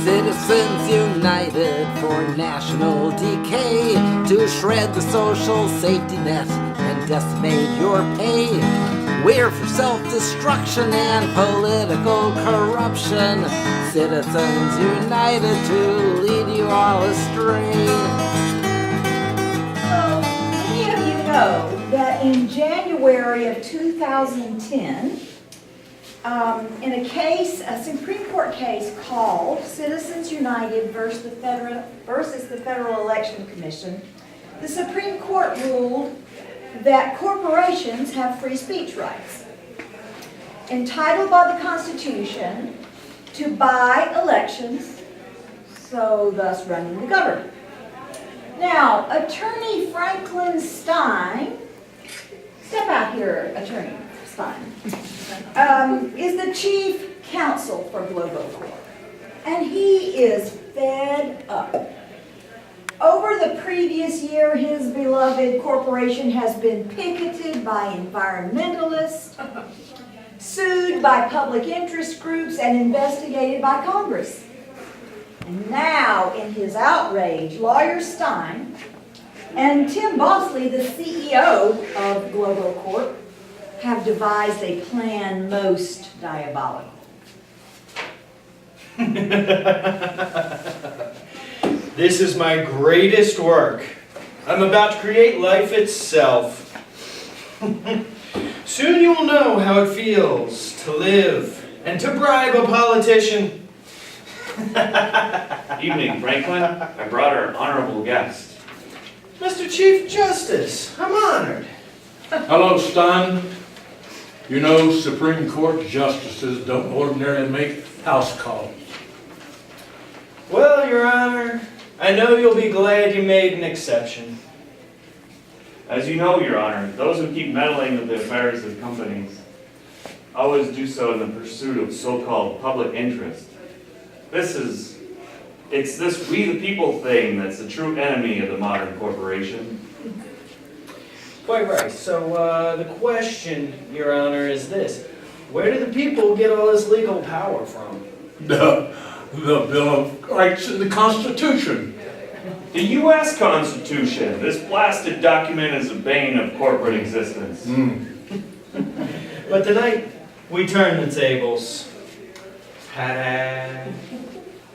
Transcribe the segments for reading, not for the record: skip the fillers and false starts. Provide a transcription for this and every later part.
Citizens united for national decay, to shred the social safety net and decimate your pay. We're for self-destruction and political corruption. Citizens united to lead you all astray. So, many of you know that in January of 2010, in a case, a Supreme Court case called Citizens United versus the Federal Election Commission, the Supreme Court ruled that corporations have free speech rights, entitled by the Constitution to buy elections, so thus running the government. Now, Attorney Franklin Stein, step out here, Attorney Stein, is the chief counsel for GloboCorp, and he is fed up. Over the previous year, his beloved corporation has been picketed by environmentalists, sued by public interest groups, and investigated by Congress. And now, in his outrage, lawyer Stein and Tim Bosley, the CEO of GloboCorp, have devised a plan most diabolical. This is my greatest work. I'm about to create life itself. Soon you will know how it feels to live and to bribe a politician. Evening, Franklin. I brought our honorable guest. Mr. Chief Justice, I'm honored. Hello, Stein. You know, Supreme Court justices don't ordinarily make house calls. Well, Your Honor, I know you'll be glad you made an exception. As you know, Your Honor, those who keep meddling with the affairs of companies always do so in the pursuit of so-called public interest. It's this we the people thing that's the true enemy of the modern corporation. Quite right. So the question, Your Honor, is this. Where do the people get all this legal power from? The Bill of Rights in the Constitution. The U.S. Constitution. This blasted document is a bane of corporate existence. But tonight, we turn the tables. Ta-da!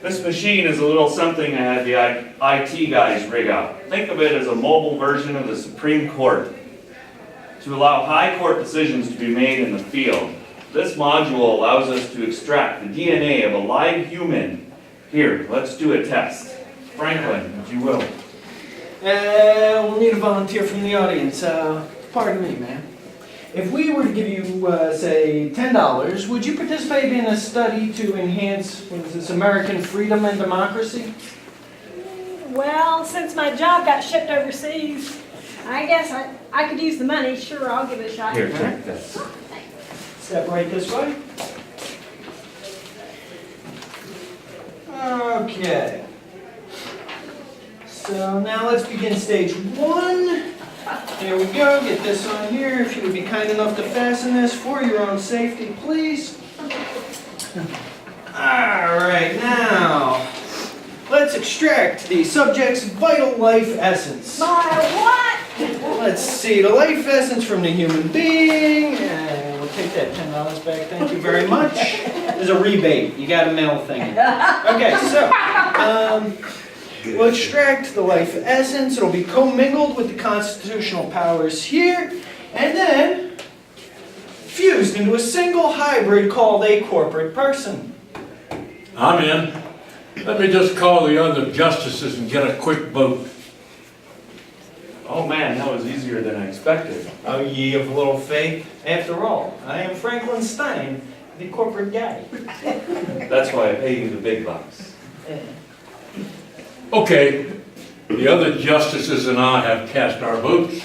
This machine is a little something I had the IT guys rig up. Think of it as a mobile version of the Supreme Court to allow high court decisions to be made in the field. This module allows us to extract the DNA of a live human. Here, let's do a test. Franklin, if you will. We'll need a volunteer from the audience. Pardon me, ma'am. If we were to give you, say, $10, would you participate in a study to enhance, what is this, American freedom and democracy? Well, since my job got shipped overseas, I guess I could use the money. Sure, I'll give it a shot. Here, take this. Step right this way. Okay. So now let's begin stage one. There we go. Get this on here. If you would be kind enough to fasten this for your own safety, please. All right, now let's extract the subject's vital life essence. My what? Let's see, the life essence from the human being. And we'll take that $10 back. Thank you very much. There's a rebate. You got a mail thing. Okay, so we'll extract the life essence. It'll be commingled with the constitutional powers here, and then fused into a single hybrid called a corporate person. I'm in. Let me just call the other justices and get a quick vote. Oh man, that was easier than I expected. Oh, ye of little faith. After all, I am Franklin Stein, the corporate guy. That's why I pay you the big bucks. Okay, the other justices and I have cast our votes.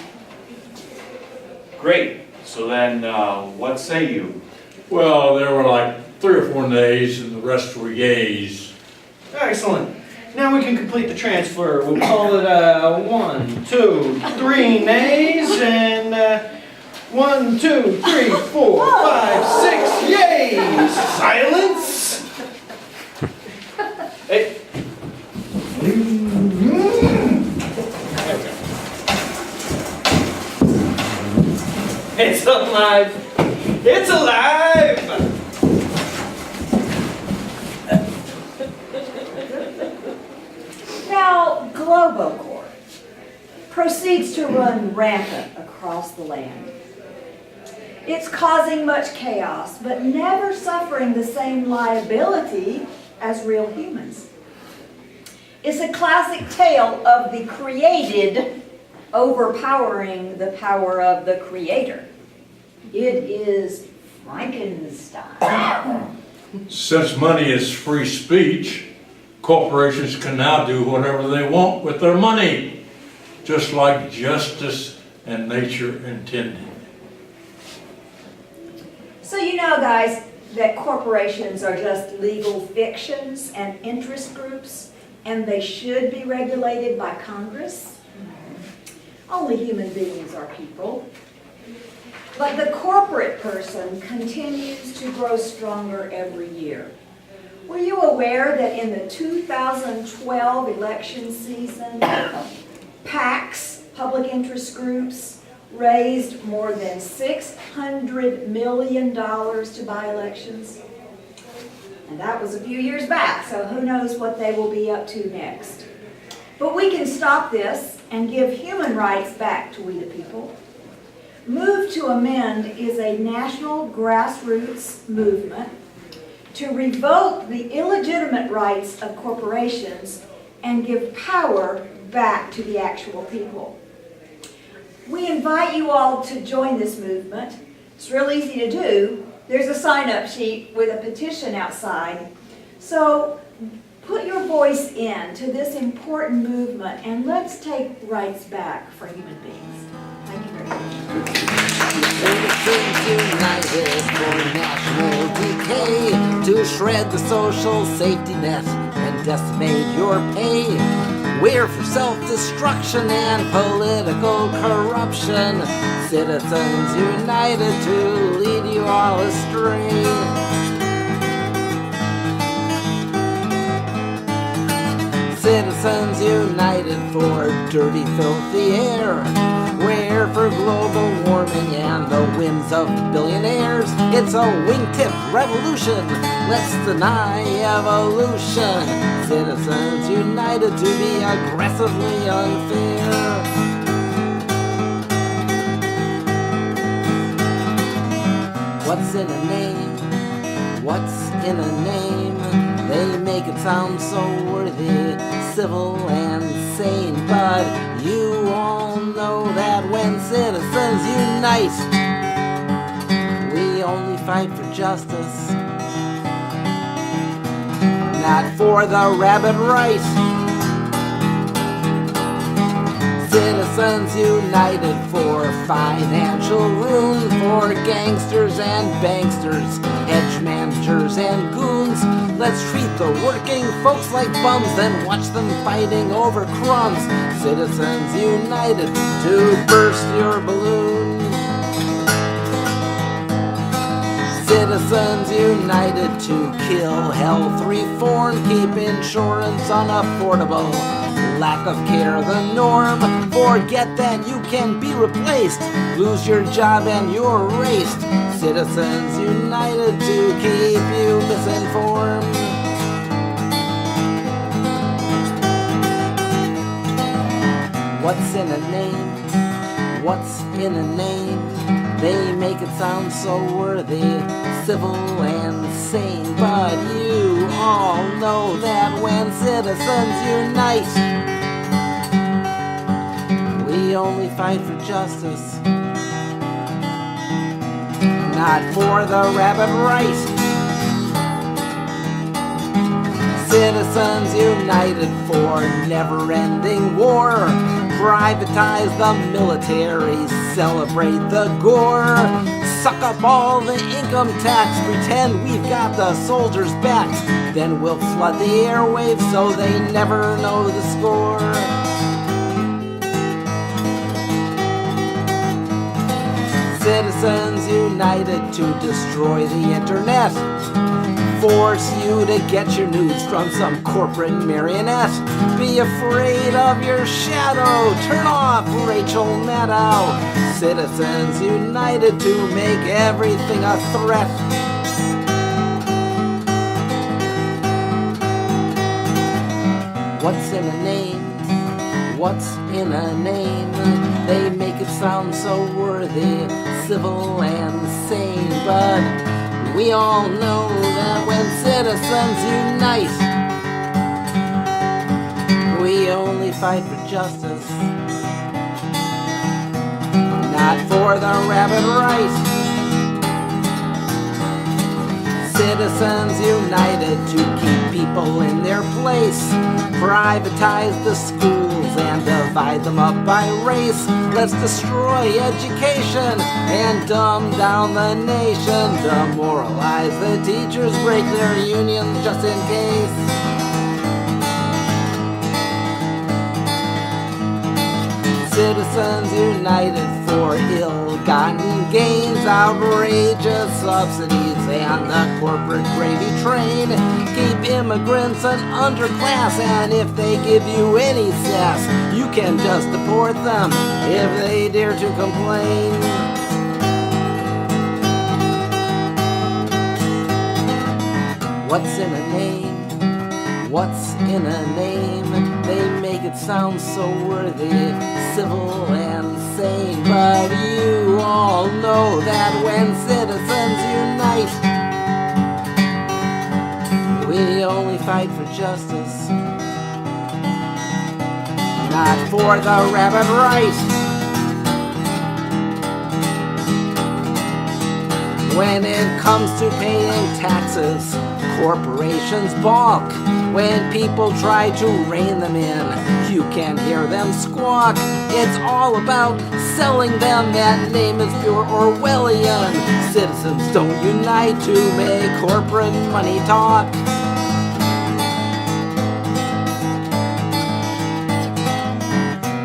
Great. So then, what say you? Well, there were like 3 or 4 nays and the rest were yays. Excellent. Now we can complete the transfer. We'll call it 1, 2, 3 nays and 1, 2, 3, 4, 5, 6 yays. Silence. alive. It's alive! Now, GloboCorp proceeds to run rampant across the land. It's causing much chaos, but never suffering the same liability as real humans. It's a classic tale of the created overpowering the power of the creator. It is Frankenstein. Since money is free speech, corporations can now do whatever they want with their money, just like justice and nature intended. So you know, guys, that corporations are just legal fictions and interest groups, and they should be regulated by Congress. Only human beings are people. But the corporate person continues to grow stronger every year. Were you aware that in the 2012 election season, PACs, public interest groups, raised more than $600 million to buy elections? And that was a few years back, so who knows what they will be up to next. But we can stop this and give human rights back to we the people. Move to Amend is a national grassroots movement to revoke the illegitimate rights of corporations and give power back to the actual people. We invite you all to join this movement. It's real easy to do. There's a sign-up sheet with a petition outside. So put your voice in to this important movement and let's take rights back for human beings. Thank you very much. Citizens United for national decay, to shred the social safety net and decimate your pay. We're for self-destruction and political corruption. Citizens United to lead you all astray. Citizens United for dirty, filthy air. We're for global warming and the whims of billionaires. It's a wingtip revolution. Let's deny evolution. Citizens United to be aggressively unfair. What's in a name? What's in a name? They make it sound so worthy, civil and sane, but you all know that when citizens unite, we only fight for justice, not for the rabbit right. Citizens United for financial ruin, for gangsters and banksters, hedge managers and goons. Let's treat the working folks like bums, then watch them fighting over crumbs. Citizens United to burst your balloon. Citizens United to kill health reform, keep insurance unaffordable, lack of care the norm. Forget that you can be replaced, lose your job and you're erased. Citizens United to keep you misinformed. What's in a name? What's in a name? They make it sound so worthy, civil and sane, but you all know that when citizens unite, we only fight for justice, not for the rabbit right. Citizens United for never-ending war, privatize the military, celebrate the gore, suck up all the income tax, pretend we've got the soldiers' backs, then we'll flood the airwaves so they never know the score. Citizens United to destroy the internet, force you to get your news from some corporate marionette. Be afraid of your shadow, turn off Rachel Maddow. Citizens united to make everything a threat. What's in a name? What's in a name? They make it sound so worthy, civil and sane. But we all know that when citizens unite, we only fight for justice, not for the rabbit right. Citizens united to keep people in their place, privatize the schools and divide them up by race. Let's destroy education and dumb down the nation, demoralize the teachers, break their unions just in case. Citizens united for ill-gotten gains, outrageous subsidies, and the corporate gravy train. Keep immigrants an underclass, and if they give you any sass, you can just deport them if they dare to complain. What's in a name? What's in a name? They make it sound so worthy, civil and sane. But you all know that when citizens unite, we only fight for justice, not for the rabbit right. When it comes to paying taxes, corporations balk. When people try to rein them in, you can't hear them squawk. It's all about selling them. That name is pure Orwellian. Citizens don't unite to make corporate money talk.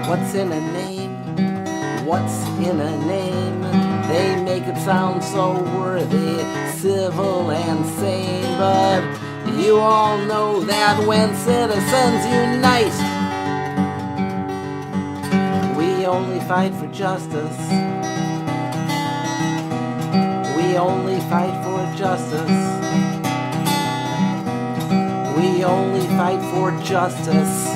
What's in a name? What's in a name? They make it sound so worthy, civil and sane. But you all know that when citizens unite, we only fight for justice. We only fight for justice. We only fight for justice.